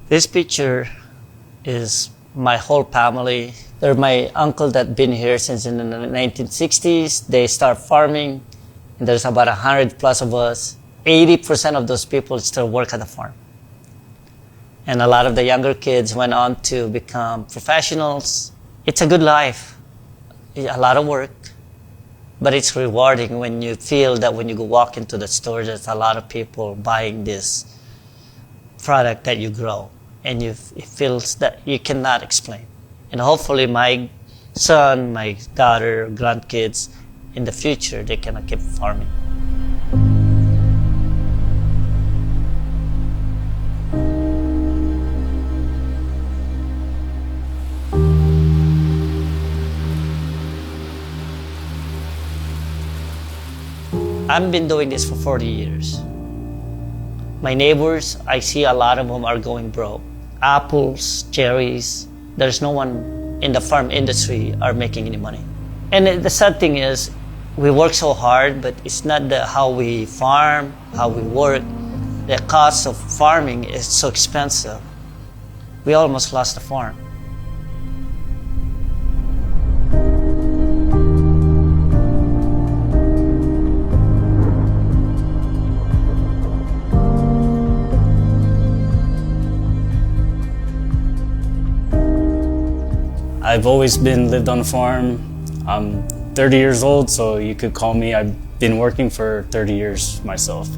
This picture is my whole family. They're my uncle that been here since in the 1960s. They start farming, and there's about 100 plus of us. 80% of those people still work at the farm. And a lot of the younger kids went on to become professionals. It's a good life, a lot of work, but it's rewarding when you feel that when you go walk into the store, there's a lot of people buying this product that you grow, and it feels that you cannot explain. And hopefully my son, my daughter, grandkids, in the future, they can keep farming. I've been doing this for 40 years. My neighbors, I see a lot of them are going broke. Apples, cherries, there's no one in the farm industry are making any money. And the sad thing is, we work so hard, but it's not how we farm, how we work. The cost of farming is so expensive. We almost lost the farm. I've always lived on a farm. I'm 30 years old, so you could call me, I've been working for 30 years myself.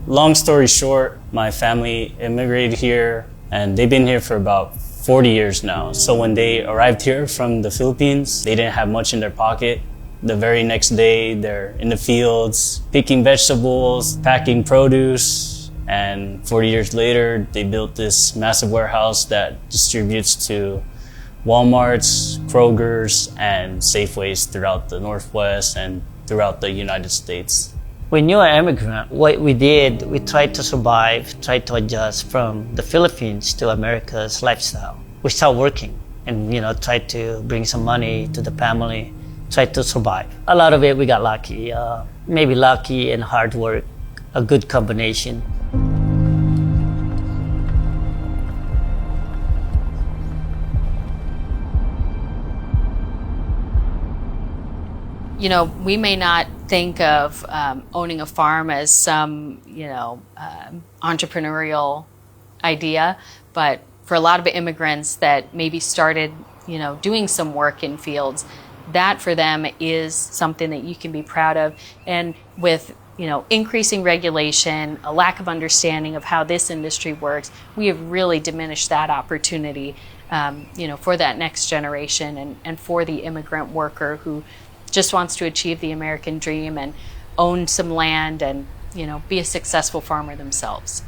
Long story short, my family immigrated here, and they've been here for about 40 years now. So when they arrived here from the Philippines, they didn't have much in their pocket. The very next day, they're in the fields, picking vegetables, packing produce, and 40 years later, they built this massive warehouse that distributes to Walmarts, Kroger's, and Safeways throughout the Northwest and throughout the United States. When you're an immigrant, what we did, we tried to survive, tried to adjust from the Philippines to America's lifestyle. We started working and, tried to bring some money to the family, tried to survive. A lot of it, we got lucky. Maybe lucky and hard work, a good combination. We may not think of owning a farm as some, entrepreneurial idea, but for a lot of immigrants that maybe started, doing some work in fields, that for them is something that you can be proud of. And with, increasing regulation, a lack of understanding of how this industry works, we have really diminished that opportunity, for that next generation and for the immigrant worker who just wants to achieve the American dream and own some land and, be a successful farmer themselves.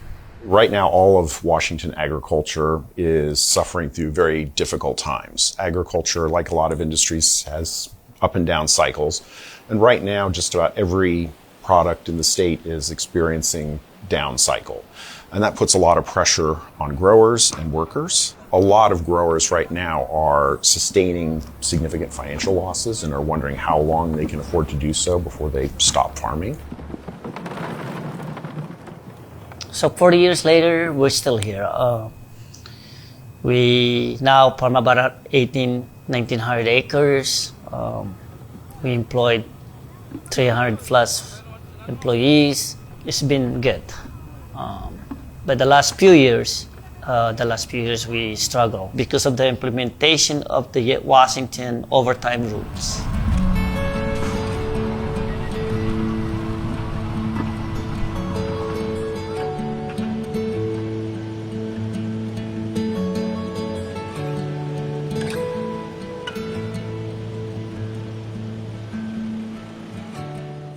Right now, all of Washington agriculture is suffering through very difficult times. Agriculture, like a lot of industries, has up and down cycles. And right now, just about every product in the state is experiencing down cycle. And that puts a lot of pressure on growers and workers. A lot of growers right now are sustaining significant financial losses and are wondering how long they can afford to do so before they stop farming. So 40 years later, we're still here. We now farm about 1,900 acres. We employed 300 plus employees. It's been good. But the last few years we struggle because of the implementation of the Washington overtime rules.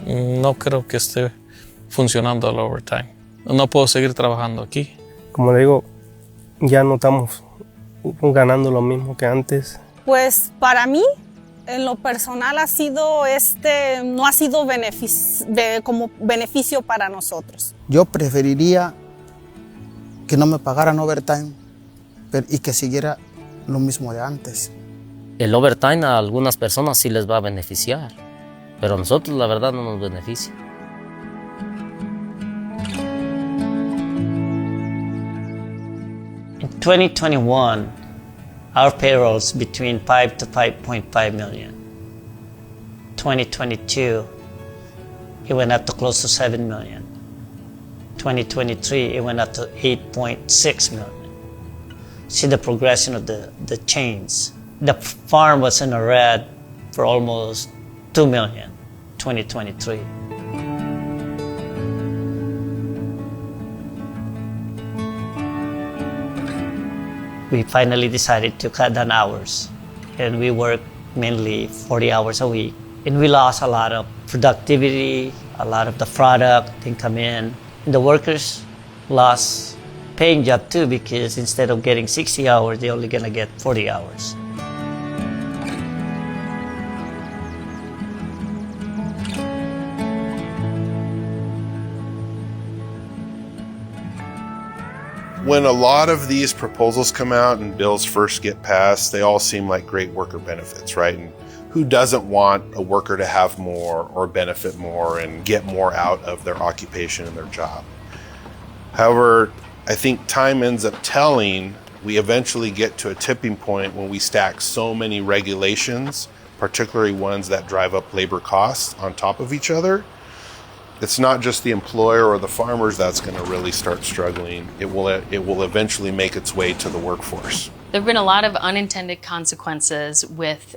No creo que esté funcionando el overtime. No puedo seguir trabajando aquí. Como le digo, ya no estamos ganando lo mismo que antes. Pues para mí, en lo personal, no ha sido como beneficio para nosotros. Yo preferiría que no me pagaran overtime y que siguiera lo mismo de antes. El overtime a algunas personas sí les va a beneficiar, pero a nosotros la verdad no nos beneficia. 2021, our payrolls between 5 to 5.5 million. 2022, it went up to close to 7 million. 2023, it went up to 8.6 million. See the progression of the change. The farm was in the red for almost 2 million, 2023. We finally decided to cut down hours, and we work mainly 40 hours a week. And we lost a lot of productivity, a lot of the product didn't come in. And the workers lost paying job too, because instead of getting 60 hours, they're only gonna get 40 hours. When a lot of these proposals come out and bills first get passed, they all seem like great worker benefits, right? And who doesn't want a worker to have more or benefit more and get more out of their occupation and their job? However, I think time ends up telling we eventually get to a tipping point when we stack so many regulations, particularly ones that drive up labor costs on top of each other. It's not just the employer or the farmers that's going to really start struggling. It will eventually make its way to the workforce. There have been a lot of unintended consequences with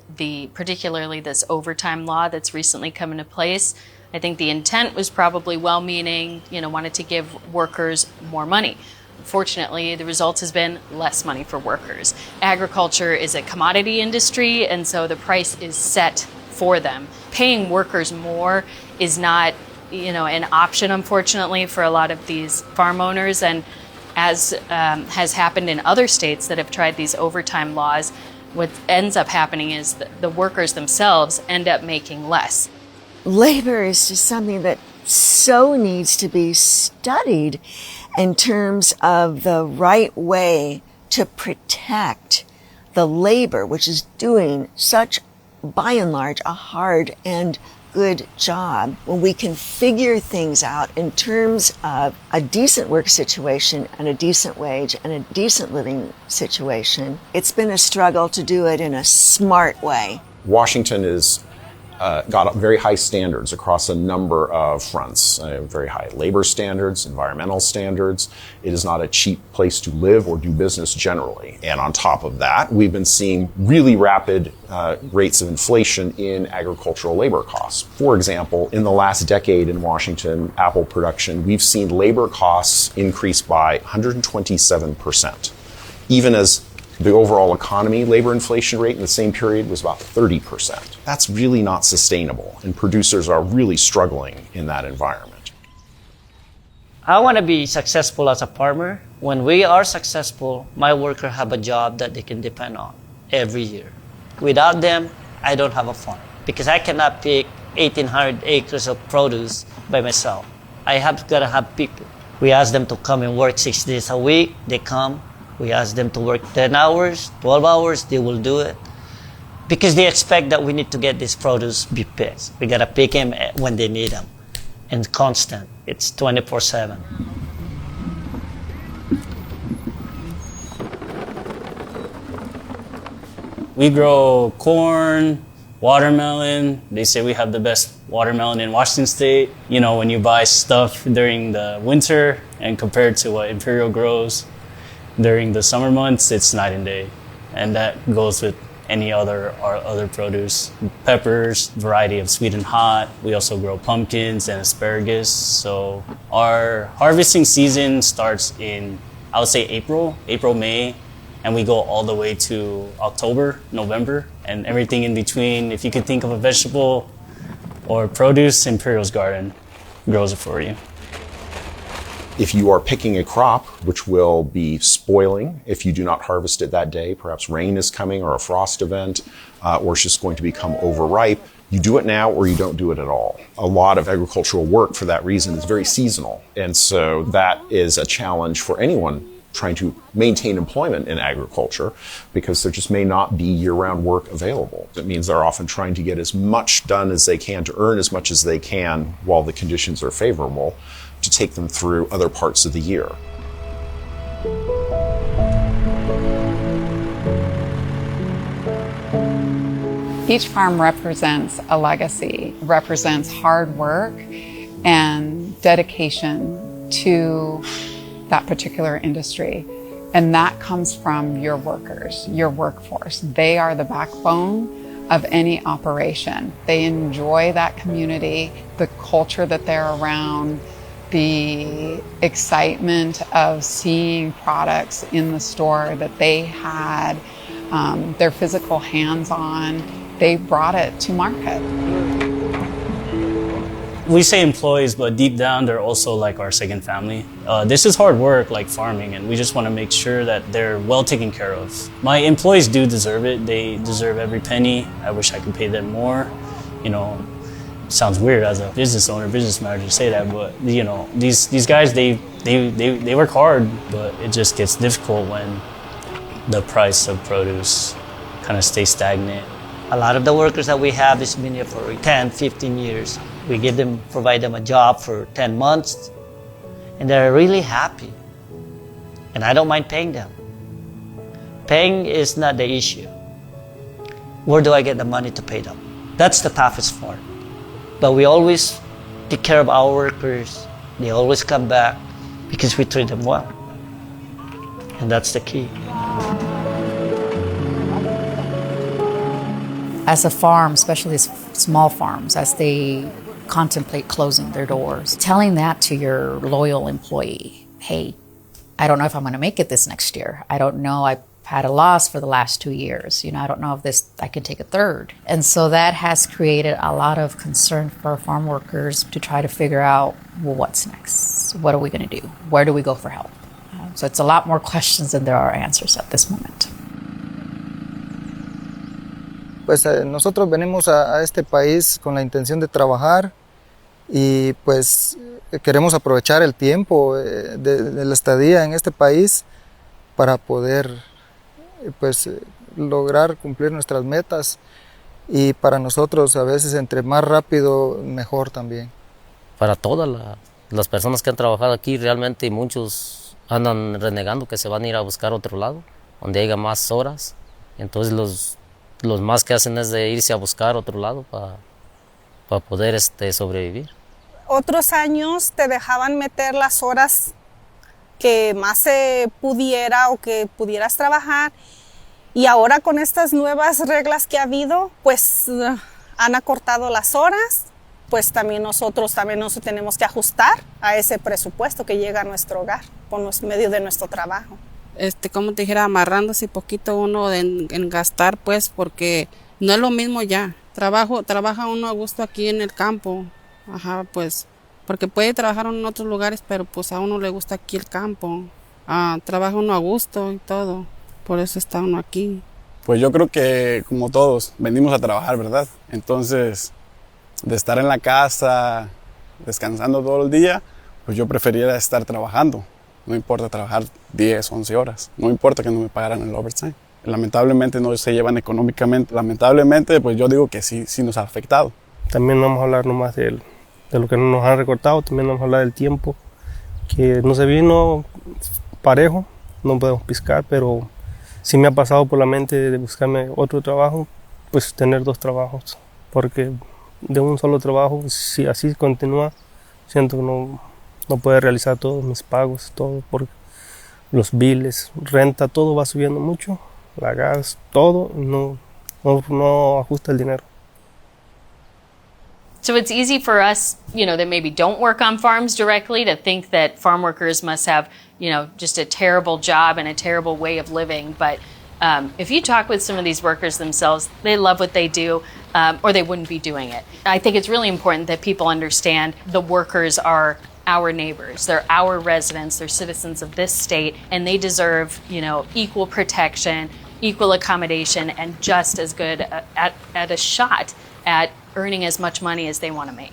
particularly this overtime law that's recently come into place. I think the intent was probably well-meaning, wanted to give workers more money. Unfortunately, the result has been less money for workers. Agriculture is a commodity industry, and so the price is set for them. Paying workers more is not an option, unfortunately, for a lot of these farm owners. And as has happened in other states that have tried these overtime laws, what ends up happening is the workers themselves end up making less. Labor is just something that so needs to be studied in terms of the right way to protect the labor, which is doing such, by and large, a hard and good job. When we can figure things out in terms of a decent work situation and a decent wage and a decent living situation, it's been a struggle to do it in a smart way. Washington is got very high standards across a number of fronts. Very high labor standards, environmental standards. It is not a cheap place to live or do business generally. And on top of that, we've been seeing really rapid rates of inflation in agricultural labor costs. For example, in the last decade in Washington apple production, we've seen labor costs increase by 127%, even as the overall economy labor inflation rate in the same period was about 30%. That's really not sustainable, and producers are really struggling in that environment. I want to be successful as a farmer. When we are successful, my workers have a job that they can depend on every year. Without them, I don't have a farm, because I cannot pick 1,800 acres of produce by myself. I have got to have people. We ask them to come and work 6 days a week. They come. We ask them to work 10 hours, 12 hours, they will do it. Because they expect that we need to get this produce be picked. We gotta pick them when they need them. And constant, it's 24/7. We grow corn, watermelon. They say we have the best watermelon in Washington State. When you buy stuff during the winter and compared to what Imperial grows during the summer months, it's night and day. And that goes with any other produce. Peppers, variety of sweet and hot. We also grow pumpkins and asparagus. So our harvesting season starts in, I would say April, May, and we go all the way to October, November, and everything in between. If you could think of a vegetable or produce, Imperial's Garden grows it for you. If you are picking a crop, which will be spoiling if you do not harvest it that day, perhaps rain is coming or a frost event, or it's just going to become overripe, you do it now or you don't do it at all. A lot of agricultural work for that reason is very seasonal. And so that is a challenge for anyone trying to maintain employment in agriculture, because there just may not be year-round work available. It means they're often trying to get as much done as they can to earn as much as they can while the conditions are favorable, to take them through other parts of the year. Each farm represents a legacy, represents hard work and dedication to that particular industry. And that comes from your workers, your workforce. They are the backbone of any operation. They enjoy that community, the culture that they're around, the excitement of seeing products in the store that they had, their physical hands on. They brought it to market. We say employees, but deep down, they're also like our second family. This is hard work, like farming, and we just want to make sure that they're well taken care of. My employees do deserve it. They deserve every penny. I wish I could pay them more. You know, it sounds weird as a business owner, business manager to say that, but you know, these guys, they work hard, but it just gets difficult when the price of produce kind of stays stagnant. A lot of the workers that we have has been here for 10, 15 years. We provide them a job for 10 months, and they're really happy. And I don't mind paying them. Paying is not the issue. Where do I get the money to pay them? That's the toughest part. But we always take care of our workers. They always come back because we treat them well. And that's the key. As a farm, especially as small farms, as they contemplate closing their doors, telling that to your loyal employee, hey, I don't know if I'm going to make it this next year. I don't know. I've had a loss for the last 2 years. You know, I don't know if I can take a third. And so that has created a lot of concern for farm workers to try to figure out, well, what's next? What are we going to do? Where do we go for help? So it's a lot more questions than there are answers at this moment. Pues nosotros venimos a este país con la intención de trabajar y pues queremos aprovechar el tiempo de la estadía en este país para poder pues lograr cumplir nuestras metas, y para nosotros a veces entre más rápido mejor también. Para todas las personas que han trabajado aquí, realmente muchos andan renegando que se van a ir a buscar otro lado donde haya más horas. Entonces los más que hacen es de irse a buscar otro lado para poder sobrevivir. Otros años te dejaban meter las horas que más se pudiera o que pudieras trabajar, y ahora con estas nuevas reglas que ha habido, pues han acortado las horas, pues también nosotros nos tenemos que ajustar a ese presupuesto que llega a nuestro hogar por medio de nuestro trabajo. Como te dijera, amarrándose poquito uno en gastar, pues, porque no es lo mismo ya. Trabaja uno a gusto aquí en el campo, pues, porque puede trabajar en otros lugares, pero pues a uno le gusta aquí el campo. Trabaja uno a gusto y todo, por eso está uno aquí. Pues yo creo que como todos, venimos a trabajar, ¿verdad? Entonces, de estar en la casa, descansando todo el día, pues yo preferiría estar trabajando. No importa trabajar 10, 11 horas. No importa que no me pagaran el overtime. Lamentablemente no se llevan económicamente. Lamentablemente, pues yo digo que sí nos ha afectado. También no vamos a hablar nomás de lo que nos han recortado. También vamos a hablar del tiempo, que no se vino parejo. No podemos pescar, pero sí me ha pasado por la mente de buscarme otro trabajo, pues tener 2 trabajos. Porque de un solo trabajo, si así continúa, siento que no puedo realizar todos mis pagos, todo, porque los biles, renta, todo va subiendo mucho, la gas, todo, no ajusta el dinero. So it's easy for us, that maybe don't work on farms directly to think that farm workers must have, just a terrible job and a terrible way of living. But if you talk with some of these workers themselves, they love what they do, or they wouldn't be doing it. I think it's really important that people understand the workers are our neighbors. They're our residents. They're citizens of this state, and they deserve, equal protection, equal accommodation, and just as good at a shot at earning as much money as they want to make.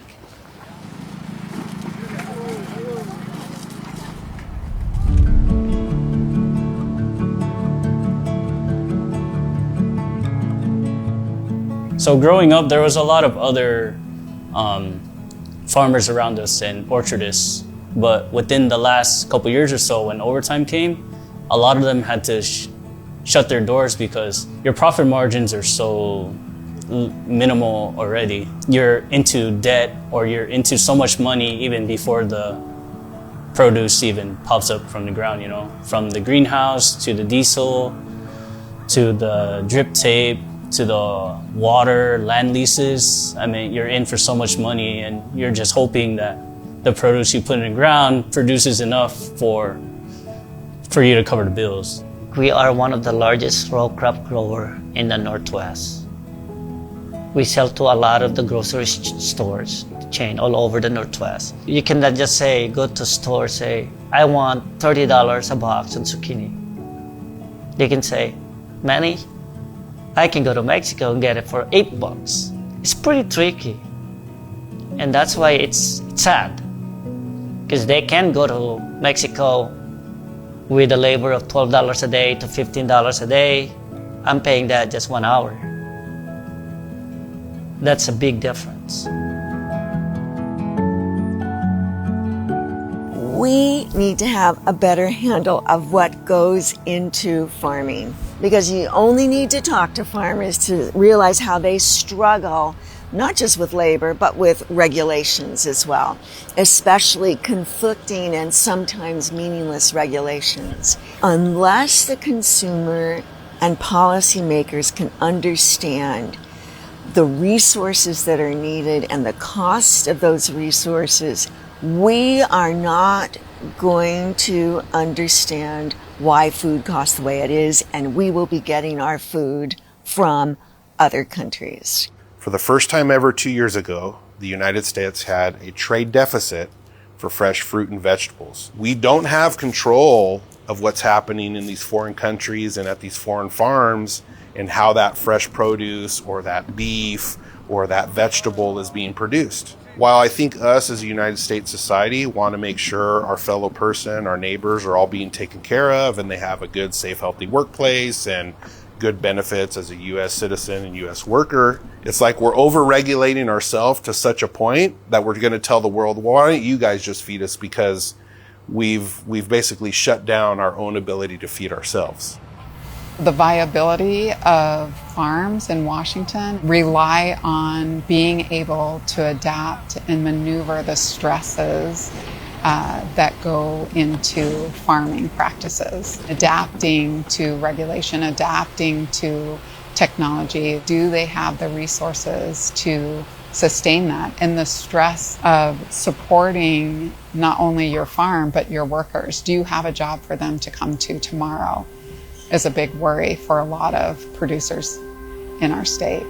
So growing up, there was a lot of other farmers around us and orchardists, but within the last couple years or so, when overtime came, a lot of them had to shut their doors because your profit margins are so minimal already. You're into debt or you're into so much money even before the produce even pops up from the ground, you know, from the greenhouse to the diesel, to the drip tape, to the water, land leases. I mean, you're in for so much money and you're just hoping that the produce you put in the ground produces enough for you to cover the bills. We are one of the largest row crop grower in the Northwest. We sell to a lot of the grocery stores, chain all over the Northwest. You cannot just say, go to store, say, I want $30 a box of zucchini. They can say, Manny, I can go to Mexico and get it for $8. It's pretty tricky. And that's why it's sad. Because they can go to Mexico with a labor of $12 a day to $15 a day. I'm paying that just 1 hour. That's a big difference. We need to have a better handle of what goes into farming, because you only need to talk to farmers to realize how they struggle, not just with labor, but with regulations as well, especially conflicting and sometimes meaningless regulations. Unless the consumer and policymakers can understand the resources that are needed and the cost of those resources, we are not going to understand why food costs the way it is, and we will be getting our food from other countries. For the first time ever 2 years ago, the United States had a trade deficit for fresh fruit and vegetables. We don't have control of what's happening in these foreign countries and at these foreign farms and how that fresh produce or that beef or that vegetable is being produced. While I think us as a United States society want to make sure our fellow person, our neighbors are all being taken care of and they have a good, safe, healthy workplace and good benefits as a U.S. citizen and U.S. worker, it's like we're over-regulating ourselves to such a point that we're going to tell the world, well, why don't you guys just feed us, because we've basically shut down our own ability to feed ourselves. The viability of farms in Washington rely on being able to adapt and maneuver the stresses that go into farming practices, adapting to regulation, adapting to technology. Do they have the resources to sustain that? And the stress of supporting not only your farm, but your workers. Do you have a job for them to come to tomorrow? Is a big worry for a lot of producers in our state.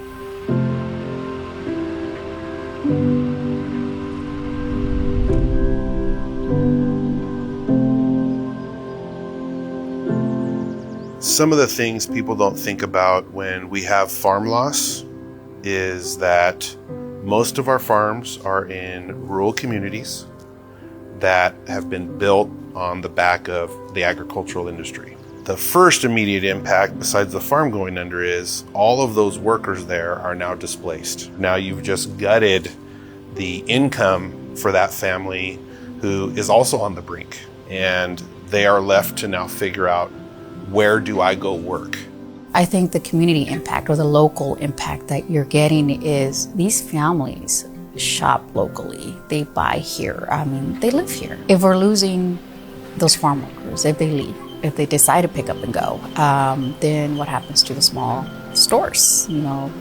Some of the things people don't think about when we have farm loss is that most of our farms are in rural communities that have been built on the back of the agricultural industry. The first immediate impact, besides the farm going under, is all of those workers there are now displaced. Now you've just gutted the income for that family who is also on the brink, and they are left to now figure out, where do I go work? I think the community impact or the local impact that you're getting is these families shop locally. They buy here. I mean, they live here. If we're losing those farm workers, if they leave, if they decide to pick up and go, then what happens to the small stores? You know,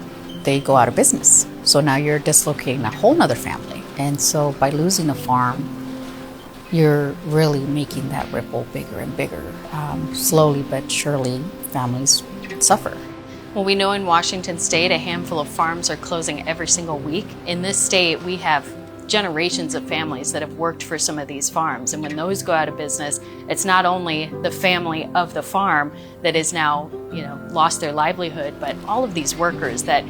they go out of business. So now you're dislocating a whole nother family. And so by losing a farm, you're really making that ripple bigger and bigger. Slowly but surely, families suffer. Well, we know in Washington state, a handful of farms are closing every single week. In this state, we have generations of families that have worked for some of these farms. And when those go out of business, it's not only the family of the farm that is now, lost their livelihood, but all of these workers that,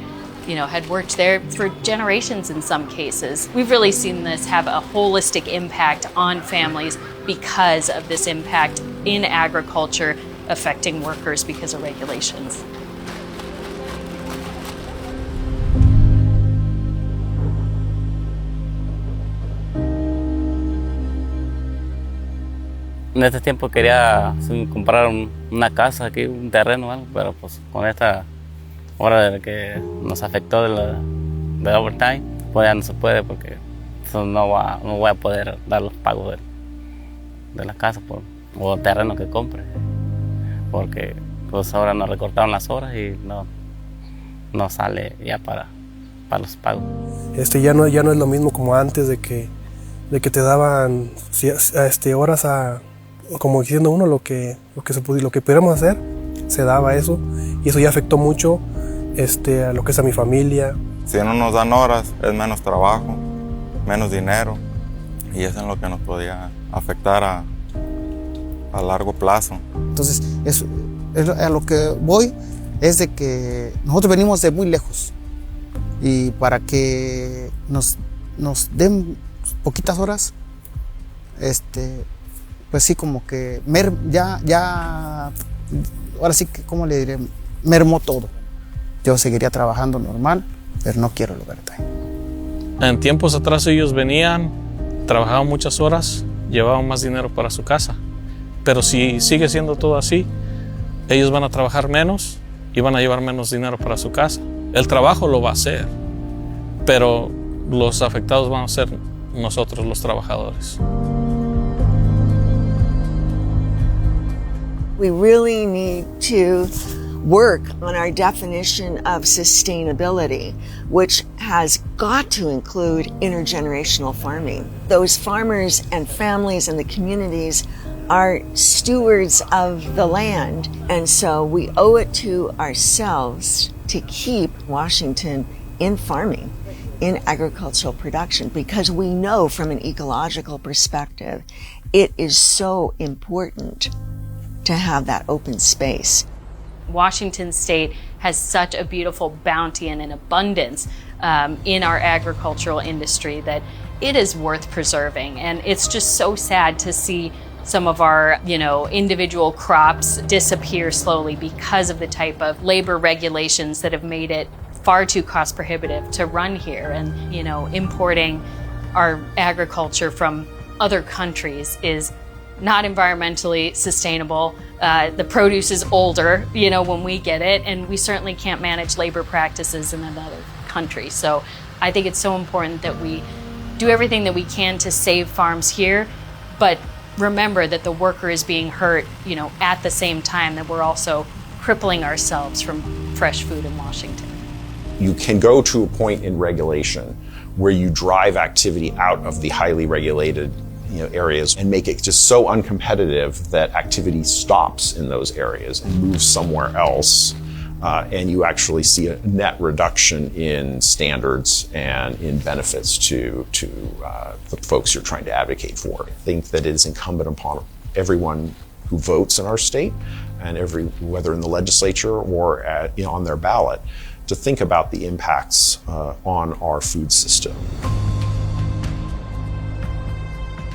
had worked there for generations in some cases. We've really seen this have a holistic impact on families because of this impact in agriculture affecting workers because of regulations. En este tiempo quería comprar una casa aquí, un terreno, pero pues con esta Ahora de que nos afectó de overtime, pues ya no se puede porque no voy a poder dar los pagos de la casa o terreno que compre. Porque pues ahora nos recortaron las horas y no sale ya para los pagos. Ya no es lo mismo como antes de que te daban horas como diciendo uno lo que pudiéramos hacer, se daba eso, y eso ya afectó mucho a lo que es a mi familia. Si no nos dan horas, es menos trabajo, menos dinero, y eso es lo que nos podía afectar a largo plazo. Entonces, a lo que voy es de que nosotros venimos de muy lejos, y para que nos den poquitas horas, pues sí, como que ahora sí que, ¿cómo le diré? Mermó todo. Yo seguiría trabajando normal, pero no quiero el overtime. En tiempos atrás ellos venían, trabajaban muchas horas, llevaban más dinero para su casa. Pero si sigue siendo todo así, ellos van a trabajar menos y van a llevar menos dinero para su casa. El trabajo lo va a hacer, pero los afectados van a ser nosotros, los trabajadores. We really need to work on our definition of sustainability, which has got to include intergenerational farming. Those farmers and families and the communities are stewards of the land, and so we owe it to ourselves to keep Washington in farming, in agricultural production, because we know from an ecological perspective, it is so important to have that open space. Washington State has such a beautiful bounty and an abundance in our agricultural industry that it is worth preserving. And it's just so sad to see some of our, individual crops disappear slowly because of the type of labor regulations that have made it far too cost prohibitive to run here. And, importing our agriculture from other countries is not environmentally sustainable. The produce is older, when we get it, and we certainly can't manage labor practices in another country. So I think it's so important that we do everything that we can to save farms here, but remember that the worker is being hurt, at the same time that we're also crippling ourselves from fresh food in Washington. You can go to a point in regulation where you drive activity out of the highly regulated areas and make it just so uncompetitive that activity stops in those areas and moves somewhere else. And you actually see a net reduction in standards and in benefits to the folks you're trying to advocate for. I think that it is incumbent upon everyone who votes in our state, and whether in the legislature or on their ballot, to think about the impacts on our food system.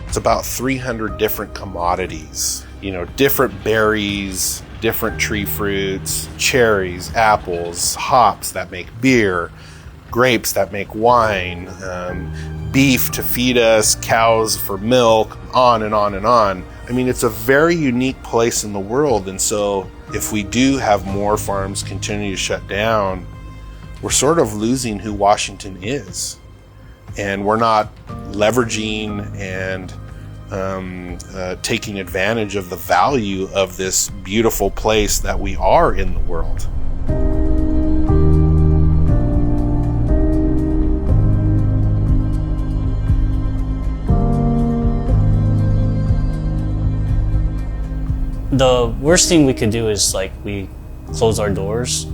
It's about 300 different commodities, different berries, different tree fruits, cherries, apples, hops that make beer, grapes that make wine, beef to feed us, cows for milk, on and on and on. I mean, it's a very unique place in the world. And so if we do have more farms continue to shut down, we're sort of losing who Washington is. And we're not leveraging and taking advantage of the value of this beautiful place that we are in the world. The worst thing we could do is we close our doors,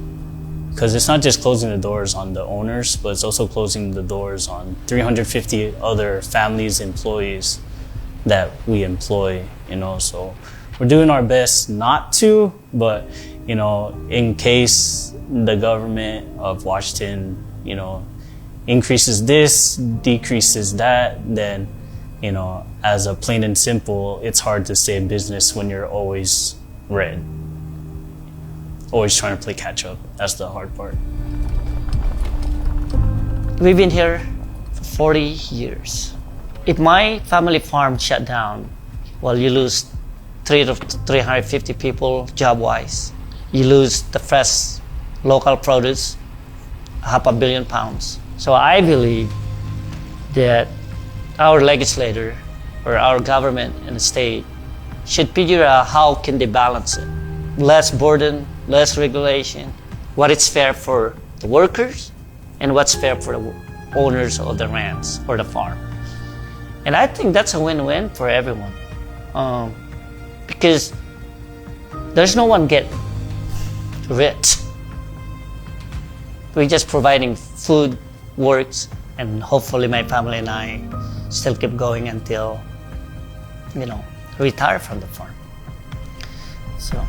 because it's not just closing the doors on the owners, but it's also closing the doors on 350 other families, employees that we employ, so we're doing our best not to, but in case the government of Washington increases this, decreases that, then as a plain and simple, it's hard to stay in business when you're always red, always trying to play catch up. That's the hard part. We've been here for 40 years. If my family farm shut down, you lose 350 people job-wise. You lose the fresh local produce, 500 million pounds. So I believe that our legislator or our government and the state should figure out how can they balance it. Less burden, less regulation, what is fair for the workers and what's fair for the owners of the ranch or the farm. And I think that's a win-win for everyone. Because there's no one get rich. We're just providing food, works, and hopefully my family and I still keep going until, retire from the farm. So.